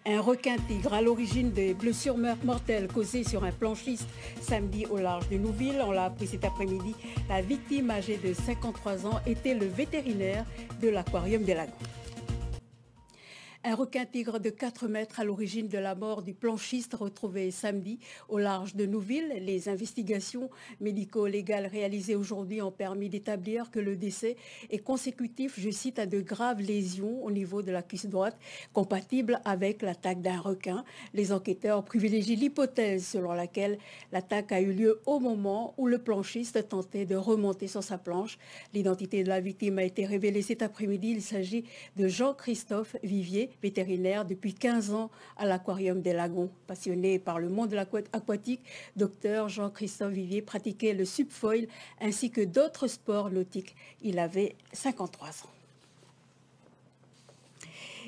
Un requin-tigre à l'origine des blessures mortelles causées sur un planchiste samedi au large de Nouville. On l'a appris cet après-midi. La victime âgée de 53 ans était le vétérinaire de l'aquarium des Lagons. Un requin-tigre de 4 mètres à l'origine de la mort du planchiste retrouvé samedi au large de Nouville. Les investigations médico-légales réalisées aujourd'hui ont permis d'établir que le décès est consécutif, je cite, à de graves lésions au niveau de la cuisse droite, compatibles avec l'attaque d'un requin. Les enquêteurs privilégient l'hypothèse selon laquelle l'attaque a eu lieu au moment où le planchiste tentait de remonter sur sa planche. L'identité de la victime a été révélée cet après-midi. Il s'agit de Jean-Christophe Vivier, vétérinaire depuis 15 ans à l'aquarium des Lagons. Passionné par le monde aquatique, docteur Jean-Christophe Vivier pratiquait le subfoil ainsi que d'autres sports nautiques. Il avait 53 ans.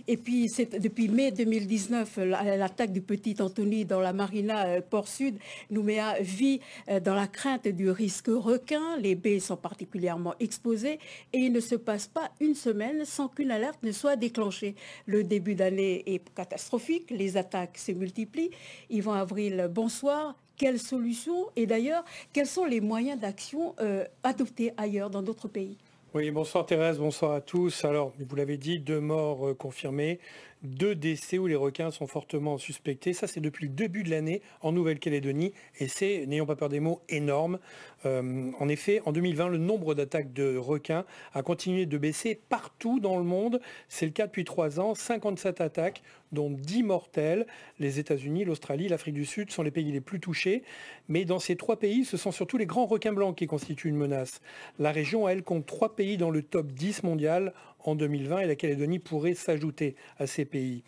Et puis, depuis mai 2019, l'attaque du Petit Anthony dans la marina Port Sud, Nouméa vit dans la crainte du risque requin. Les baies sont particulièrement exposées et il ne se passe pas une semaine sans qu'une alerte ne soit déclenchée. Le début d'année est catastrophique, les attaques se multiplient. Yvan Avril, bonsoir. Quelles solutions et d'ailleurs, quels sont les moyens d'action adoptés ailleurs dans d'autres pays ? Oui, bonsoir Thérèse, bonsoir à tous. Alors, vous l'avez dit, 2 morts confirmées, 2 décès où les requins sont fortement suspectés. Ça, c'est depuis le début de l'année en Nouvelle-Calédonie et c'est, n'ayons pas peur des mots, énorme. En effet, en 2020, le nombre d'attaques de requins a continué de baisser partout dans le monde. C'est le cas depuis 3 ans, 57 attaques, dont 10 mortelles. Les États-Unis, l'Australie, l'Afrique du Sud sont les pays les plus touchés. Mais dans ces 3 pays, ce sont surtout les grands requins blancs qui constituent une menace. La région, elle, compte 3 pays dans le top 10 mondial en 2020 et la Calédonie pourrait s'ajouter à ces pays.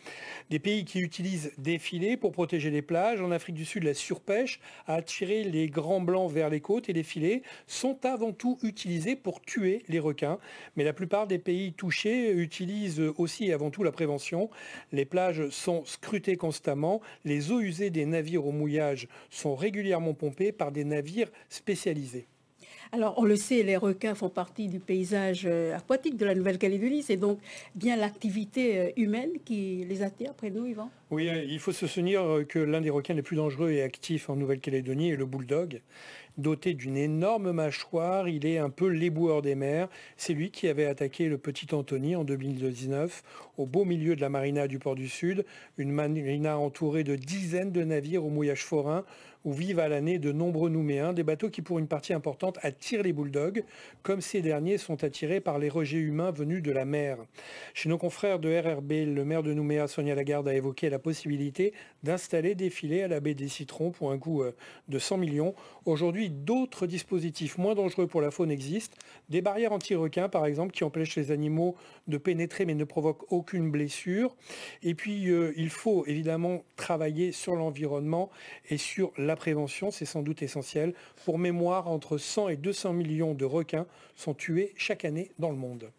Des pays qui utilisent des filets pour protéger les plages. En Afrique du Sud, la surpêche a attiré les grands blancs vers les côtes et les filets sont avant tout utilisés pour tuer les requins. Mais la plupart des pays touchés utilisent aussi et avant tout la prévention. Les plages sont scrutées constamment. Les eaux usées des navires au mouillage sont régulièrement pompées par des navires spécialisés. Alors, on le sait, les requins font partie du paysage aquatique de la Nouvelle-Calédonie. C'est donc bien l'activité humaine qui les attire près de nous, Yvan ? Oui, il faut se souvenir que l'un des requins les plus dangereux et actifs en Nouvelle-Calédonie est le bulldog. Doté d'une énorme mâchoire, il est un peu l'éboueur des mers. C'est lui qui avait attaqué le Petit Anthony en 2019, au beau milieu de la marina du Port du Sud, une marina entourée de dizaines de navires au mouillage forain, où vivent à l'année de nombreux Nouméens, des bateaux qui pour une partie importante attirent les bulldogs, comme ces derniers sont attirés par les rejets humains venus de la mer. Chez nos confrères de RRB, le maire de Nouméa, Sonia Lagarde, a évoqué la possibilité d'installer des filets à la baie des Citrons pour un coût de 100 millions. Aujourd'hui, d'autres dispositifs moins dangereux pour la faune existent. Des barrières anti-requins, par exemple, qui empêchent les animaux de pénétrer mais ne provoquent aucune blessure. Et puis, il faut évidemment travailler sur l'environnement et sur la prévention. C'est sans doute essentiel. Pour mémoire, entre 100 et 200 millions de requins sont tués chaque année dans le monde.